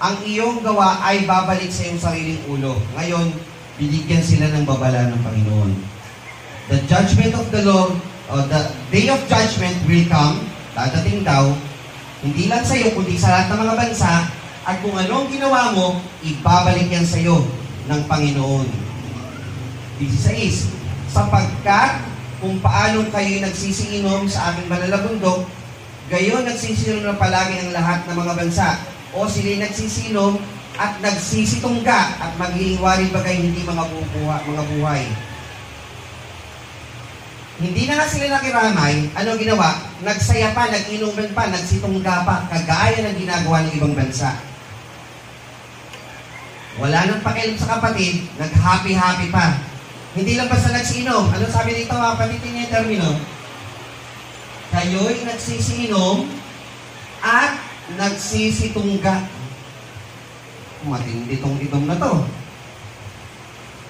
ang iyong gawa ay babalik sa iyong sariling ulo. Ngayon, binigyan sila ng babala ng Panginoon. The judgment of the Lord, or the day of judgment will come, dadating daw, hindi lang sa iyo, kundi sa lahat ng mga bansa, at kung anong ginawa mo, ibabalik yan sa iyo ng Panginoon. 16, sapagkat kung paano kayo nagsisiinom sa aking banal na bundok, gayon nagsisiinom na palagi ang lahat ng mga bansa. O sila'y nagsisinom at nagsisitungga at maghihiwari bagay hindi mga buhay. Hindi na nga sila nakiramay, ano ginawa? Nagsaya pa, nag-inuman pa, nagsitungga pa, kagaya ng ginagawa ng ibang bansa. Wala nang pakialam sa kapatid, nag-happy-happy pa. Hindi lang basta nagsiinom. Ano sabi dito mga kapatid niya yung termino? Kayo'y nagsisiinom at nagsisitungga. Matindi tong itom na to.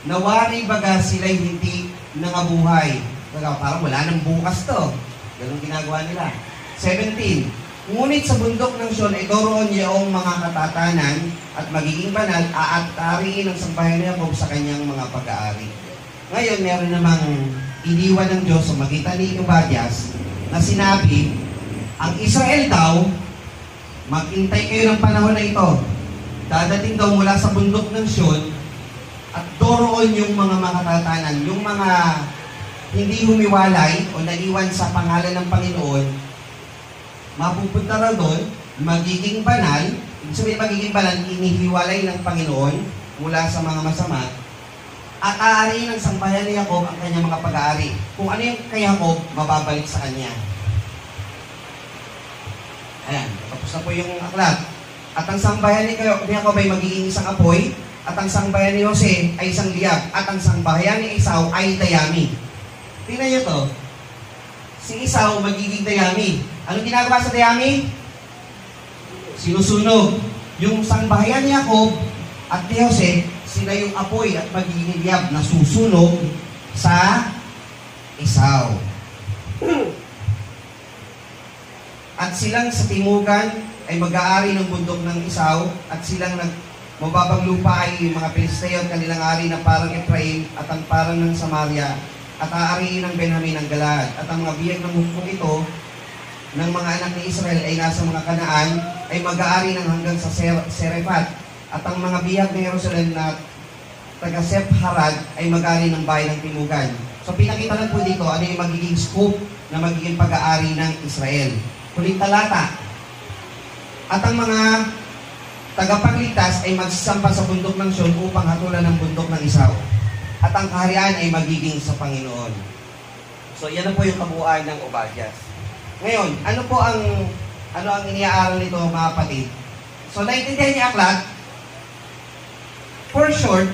Nawari baga sila'y hindi nangabuhay. Parang wala nang bukas to. Ganun ginagawa nila. 17. Ngunit sa bundok ng Sion ay doroon yaong mga katatanan at magiging banal, aatariin ang sambahayan ni Jacob sa kanyang mga pag-aari. Ngayon, meron namang iniwan ng Diyos sa magitan ni Obadias na sinabi, ang Israel daw, maghintay kayo ng panahon na ito. Dadating daw mula sa bundok ng Sion at doroon yung mga makatatanan, yung mga hindi humiwalay o naiwan sa pangalan ng Panginoon, mapupunta raw doon, magiging banal. Ibig sabihin magiging banal, inihiwalay ng Panginoon mula sa mga masama, at aariin ng sambahayan ni Jacob ang kanyang mga pag-aari. Kung ano yung kay Jacob, mababalik sa kanya. Ayan, tapos na po yung aklat. At ang sambahayan ni Jacob ay magiging isang apoy, at ang sambahayan ni Jose ay isang liyab, at ang sambahayan ni Esau ay dayami. Tingnan niyo to. Si Esau magiging dayami. Anong ginagawa sa dayami? Sinusunog. Yung sambahayan ni Jacob at ni Jose, sila yung apoy at magiging liyab na susunog sa Esau. At silang sa timugan ay mag-aari ng bundok ng Esau, at silang mababang lupa ay mga Pilisteo at kanilang ari na parang Ephraim at ang parang ng Samaria, at aariin ng Benjamin ng Galaad. At ang mga biyag ng hukbong ito ng mga anak ni Israel ay nasa mga Kanaan, ay mag-aari ng hanggang sa Serephat. At ang mga biyag ng Jerusalem na taga-Sepharad ay mag-aari ng bayan ng Timugan. So pinakita lang po dito ano yung magiging scope na magiging pag-aari ng Israel. Huling talata. At ang mga tagapagligtas ay magsasampa sa bundok ng Sion upang hatulan ng bundok ng Esau. At ang kaharian ay magiging sa Panginoon. So yan na po yung kabuuan ng Obadias. Ngayon, ano ang iniaaral nito mga kapatid? So naintindihan niya aklat. For short,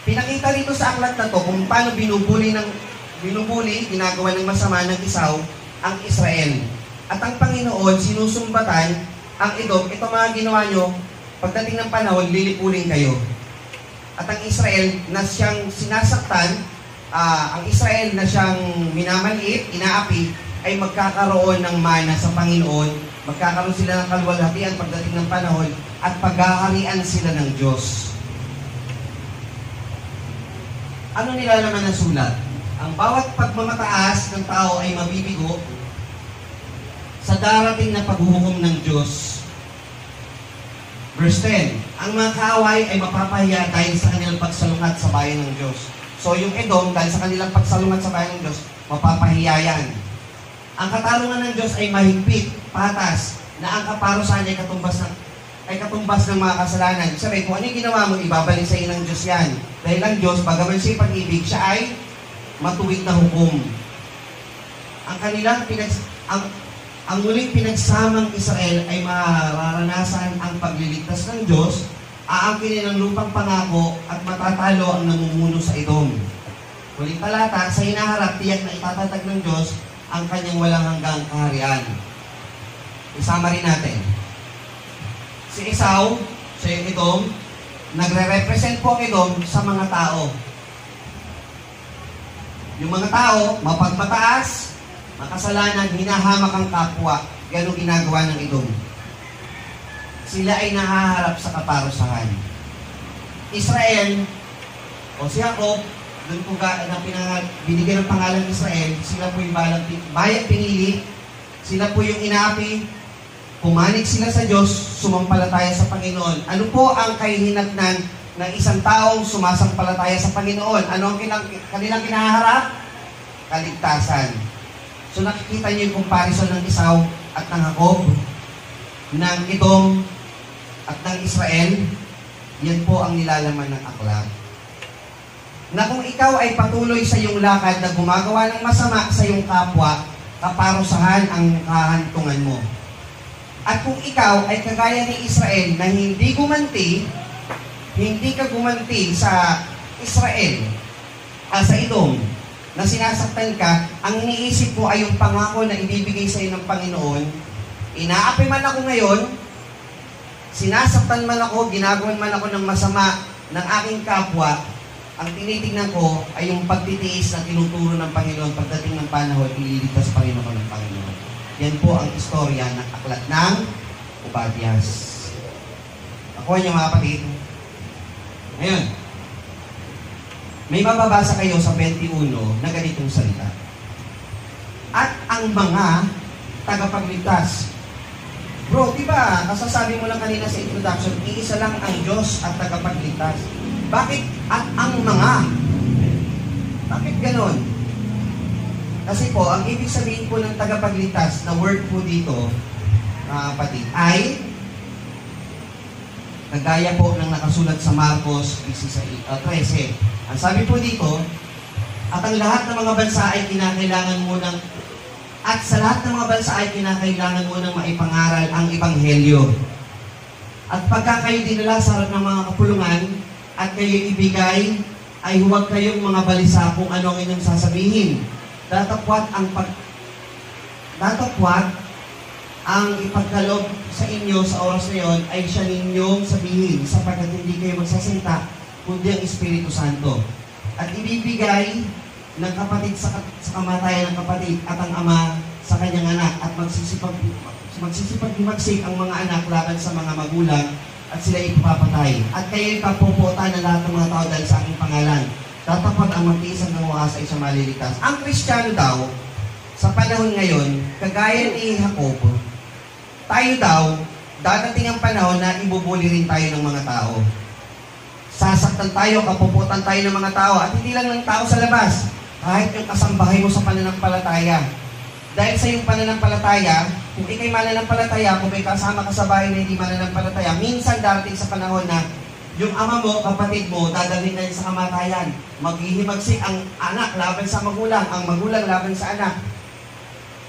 pinakita rito sa aklat na to kung paano binubuli, ginagawa ng masama ng Esau ang Israel. At ang Panginoon, sinusumbatan ang Edom, ito mga ginawa nyo, pagdating ng panahon, lilipulin kayo. At ang Israel na siyang sinasaktan, ang Israel na siyang minamaliit, inaapi, ay magkakaroon ng mana sa Panginoon, magkakaroon sila ng kaluwalhatian pagdating ng panahon, at paghaharian sila ng Diyos. Ano nilalaman ng sulat? Ang bawat pagmamataas ng tao ay mabibigo sa darating na paghuhukom ng Diyos. Verse 10, ang mga kaaway ay mapapahiya dahil sa kanilang pagsalungat sa bayan ng Diyos. So yung Edom, dahil sa kanilang pagsalungat sa bayan ng Diyos, mapapahiya yan. Ang katarungan ng Diyos ay mahigpit, patas, na ang kaparusahan ay katumbas ng mga kasalanan. Sabi, kung ano yung ginawa mo, ibabalik sa iyo ng Diyos yan. Dahil ang Diyos, bagaman siya'y pag-ibig, siya ay matuwid na hukom. Ang muling pinagsamang Israel ay mararanasan ang pagliligtas ng Diyos, aangkinin ang lupang pangako at matatalo ang namumuno sa Edom. Huling talata, sa hinaharap, tiyak na itatatag ng Diyos ang kanyang walang hanggang kaharian. Isama rin natin. Si Esau, sa Edom, nagre-represent po ang Edom sa mga tao. Yung mga tao, mapagmataas, makasalanan, hinahamak ang kapwa. Ganun ginagawa ng Edom. Sila ay nahaharap sa kaparusahan. Israel, o si Jacob, doon po binigyan ng pangalan Israel, sila po yung bayang pinili Sila po yung inaapi, pumanig sila sa Diyos, sumampalataya sa Panginoon. Ano po ang kahihinatnan ng isang taong sumasampalataya sa Panginoon? Ano ang kanilang kinaharap? Kaligtasan. So nakikita niyo yung comparison ng Esau at ng Jacob, ng Edom at ng Israel. Yan po ang nilalaman ng aklat. Na kung ikaw ay patuloy sa iyong lakad na gumagawa ng masama sa iyong kapwa, kaparusahan ang kahantungan mo. At kung ikaw ay kagaya ni Israel na hindi ka gumanti sa Israel, sa Edom, na sinasaktan ka, ang iniisip mo ay yung pangako na ibibigay sa iyo ng Panginoon. Inaapi man ako ngayon, sinasaktan man ako, ginagawan man ako ng masama ng aking kapwa, ang tinitingnan ko ay yung pagtitiis na tinuturo ng Panginoon pagdating ng panahon, ililigtas pa rin ako ng Panginoon. Yan po ang istorya ng aklat ng Obadias. Ako niyo mga kapatid. Ngayon, may mababasa kayo sa 21 na ganitong salita. At ang mga tagapagligtas. Bro, di ba, kasasabi mo lang kanina sa introduction, iisa lang ang Diyos at tagapagligtas. Bakit at ang mga? Bakit ganon? Kasi po, ang ibig sabihin po ng tagapagligtas na word po dito, mga kapatid, ay kagaya po ng nakasulat sa Marcos 13. Ang sabi po dito, at ang lahat ng mga bansa ay kinakailangan mo ng at sa lahat ng mga bansa ay kinakailangan mo ng maipangaral ang Ebanghelyo. At pagka kayo dinala sa harap ng mga kapulungan at kayo ibigay, ay huwag kayong mga balisa kung ano ang inyong sasabihin. Datapwat ang ipagkaloob sa inyo sa oras na yon ay siya ninyong sabihin sapagkat hindi kayo magsasalita kundi ang Espiritu Santo. At ibibigay ng kapatid sa kamatayan ng kapatid at ang ama sa kanyang anak at magsisipag-himagsik ang mga anak laban sa mga magulang at sila ipapatay. At kayo'y kapuputan ng lahat ng mga tao dahil sa aking pangalan. Tatapat ang magtiis hanggang wakas ay siya maliligtas. Ang Kristiyano daw, sa panahon ngayon, kagaya ni Jacob, tayo daw, dadating ang panahon na ibubuli rin tayo ng mga tao. Sasaktan tayo, kapuputan tayo ng mga tao, at hindi lang ng tao sa labas, kahit yung kasambahay mo sa pananampalataya. Dahil sa iyong pananampalataya, kung ikay mananampalataya, kung may kasama ka sa bahay na hindi mananampalataya, minsan darating sa panahon na yung ama mo, kapatid mo, dadalhin na sa kamatayan. Maghihimagsik ang anak laban sa magulang, ang magulang laban sa anak.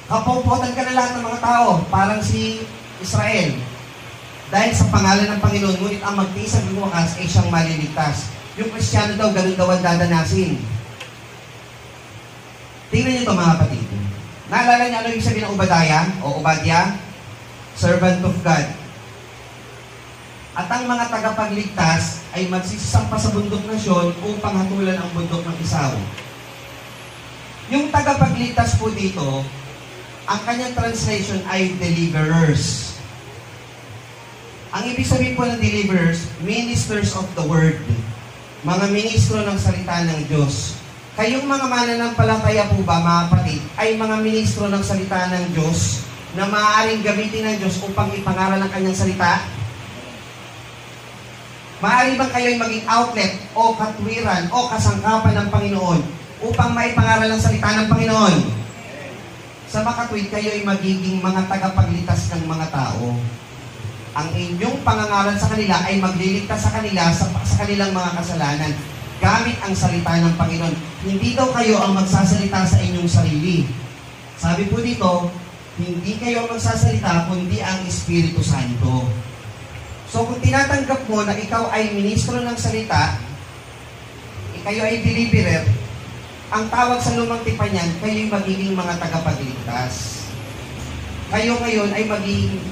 Kapuputan ka na lahat ng mga tao, parang si Israel. Dahil sa pangalan ng Panginoon, ngunit ang magtiis ang wakas ay siyang maliligtas. Yung Kristiyano daw, ganun daw ang dadanasin. Tingnan niyo ito mga kapatid. Naalala niyo ano yung sabihin ng Obadiah? Servant of God. At ang mga tagapagligtas ay magsisampa sa bundok na Sion upang hatulan ang bundok ng Esau. Yung tagapagligtas po dito, ang kanyang translation ay deliverers. Ang ibig sabihin po ng deliverers, ministers of the word. Mga ministro ng salita ng Diyos. Kayong mga mananampalataya po ba, mga kapatid, ay mga ministro ng salita ng Diyos na maaaring gamitin ng Diyos upang ipangaral ang kanyang salita? Maaari bang kayo'y maging outlet o katwiran o kasangkapan ng Panginoon upang maipangaral ang salita ng Panginoon? Sa makatwid, kayo'y magiging mga tagapagligtas ng mga tao. Ang inyong pangangaral sa kanila ay magliligtas sa kanila sa kanilang mga kasalanan. Gamit ang salita ng Panginoon. Hindi daw kayo ang magsasalita sa inyong sarili. Sabi po dito, hindi kayo ang magsasalita, kundi ang Espiritu Santo. So kung tinatanggap mo na ikaw ay ministro ng salita, kayo ay deliverer, ang tawag sa lumang tipan niyan, kayo'y magiging mga tagapagligtas. Kayo ngayon ay magiging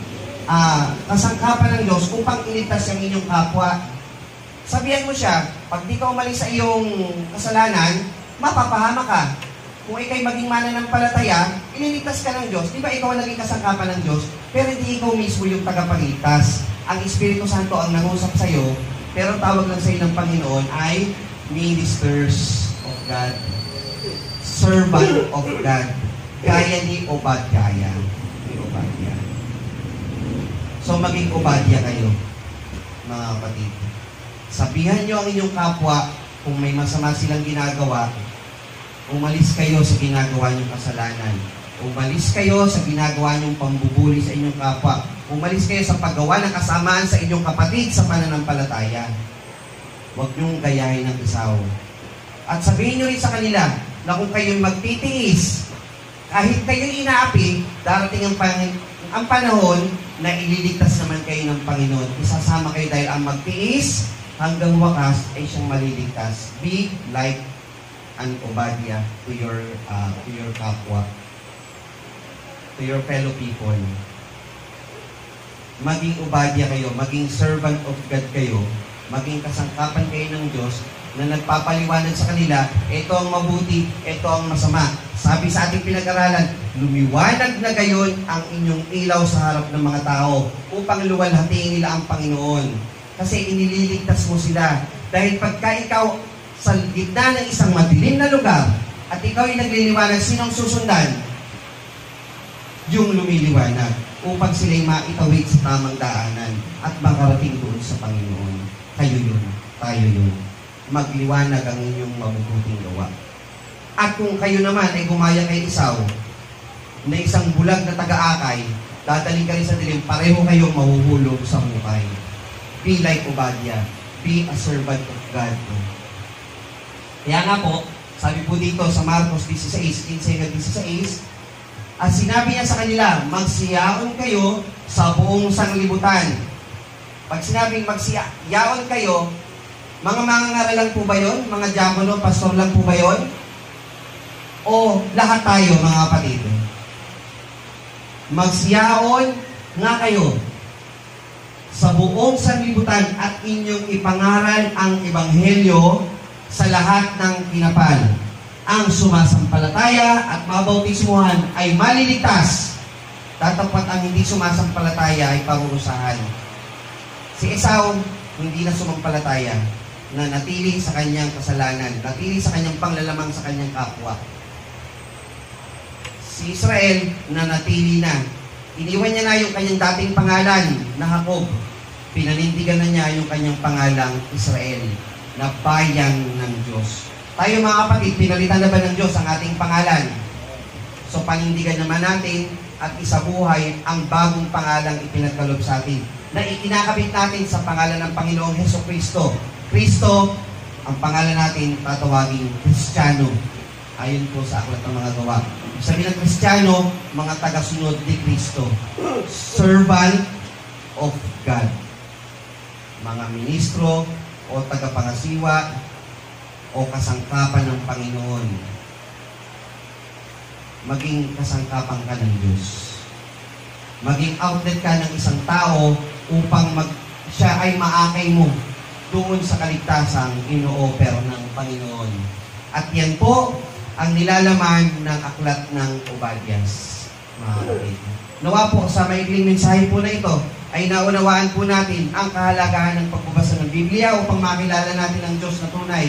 kasangkapan ng Diyos upang iligtas ang inyong kapwa. Sabihan mo siya, pag di ka umalis sa iyong kasalanan, mapapahama ka. Kung ikay maging mananampalataya, ililigtas ka ng Diyos. Di ba ikaw ang naging kasangkapan ng Diyos? Pero hindi ikaw mismo yung tagapagligtas. Ang Espiritu Santo ang nangusap sa iyo, pero tawag lang sa iyo ng Panginoon ay ministers of God. Servant of God. Gaya ni Obadiah. So maging Obadya kayo, mga kapatid. Sabihan nyo ang inyong kapwa kung may masama silang ginagawa, umalis kayo sa ginagawa nyong kasalanan. Umalis kayo sa ginagawa nyong pambubuli sa inyong kapwa. Umalis kayo sa paggawa ng kasamaan sa inyong kapatid sa pananampalataya. Huwag nyong gayahin ng isaw. At sabihin nyo rin sa kanila na kung kayo'y magtitiis, kahit kayo'y inaapi, darating ang panahon na ililigtas naman kayo ng Panginoon. Isasama kayo dahil ang magtiis hanggang wakas ay siyang maliligtas. Be like an Obadya to your kapwa, to your fellow people. Maging Obadya kayo, maging servant of God kayo, maging kasangkapan kayo ng Diyos na nagpapaliwanag sa kanila, ito ang mabuti, ito ang masama. Sabi sa ating pinag-aralan, lumiwanag na gayon ang inyong ilaw sa harap ng mga tao upang luwalhatiin nila ang Panginoon. Kasi inililigtas mo sila. Dahil pagka ikaw sa gitna ng isang madilim na lugar at ikaw ay nagliliwanag, sinong susundan? Yung lumiliwanag upang sila'y maitawid sa tamang daanan at makarating doon sa Panginoon. Kayo yun, tayo yun. Magliwanag ang inyong mabubuting gawa. At kung kayo naman ay gumaya kay Esau, na isang bulag na taga-akay, dadaling ka rin sa dilim, pareho kayong mahuhulog sa hukay. Be like Obadya. Be a servant of God. Kaya nga po, sabi po dito sa Marcos 16:15-16, at sinabi niya sa kanila, magsiyaon kayo sa buong sanglibutan. Pag sinabing magsiyaon kayo, mga mangangaral lang po ba yun? Mga diakono, pastor lang po ba yun? O lahat tayo, mga kapatid? Magsiyaon nga kayo sa buong sanlibutan at inyong ipangaral ang Ebanghelyo sa lahat ng kinapal. Ang sumasampalataya at mabautismuhan ay maliligtas. Tatapat ang hindi sumasampalataya ay parurusahan. Si Esau, hindi na sumampalataya, na natili sa kanyang kasalanan, natili sa kanyang panglalamang sa kanyang kapwa. Si Israel, na natili na. Iniwan niya na yung kanyang dating pangalan na Jacob. Pinanindigan na niya yung kanyang pangalang Israel, na bayan ng Diyos. Tayo mga kapatid, pinalitan na ba ng Diyos ang ating pangalan? So panindigan naman natin at isabuhay ang bagong pangalang ipinagkaloob sa atin, na ikinakabit natin sa pangalan ng Panginoong Hesukristo. Kristo, ang pangalan natin tatawagin Kristiyano, ayon po sa aklat ng mga gawa. Sabi ng Kristiyano, mga tagasunod ni Kristo. Servant of God. Mga ministro o tagapangasiwa o kasangkapan ng Panginoon. Maging kasangkapan ka ng Diyos. Maging outlet ka ng isang tao upang siya ay maakay mo doon sa kaligtasang ino-offer ng Panginoon. At yan po ang nilalaman ng aklat ng Obadyas, mga kapatid. Nawa po sa maikling mensahe po na ito ay naunawaan po natin ang kahalagahan ng pagbabasa ng Biblia upang makilala natin ang Diyos na tunay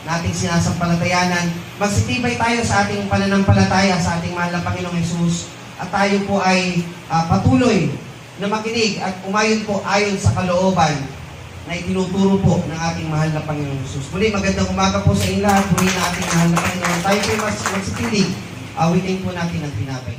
na ating sinasampalatayanan. Magsitibay tayo sa ating pananampalataya sa ating mahal na Panginoong Hesus at tayo po ay patuloy na makinig at umayon po ayon sa kalooban na itinuturo po ng ating mahal na Panginoong Hesus. Muli, magandang umaga po sa inyo lahat. Muli na ating mahal na Panginoon. Tayo po magsitilig. Awitin po natin ang tinapay.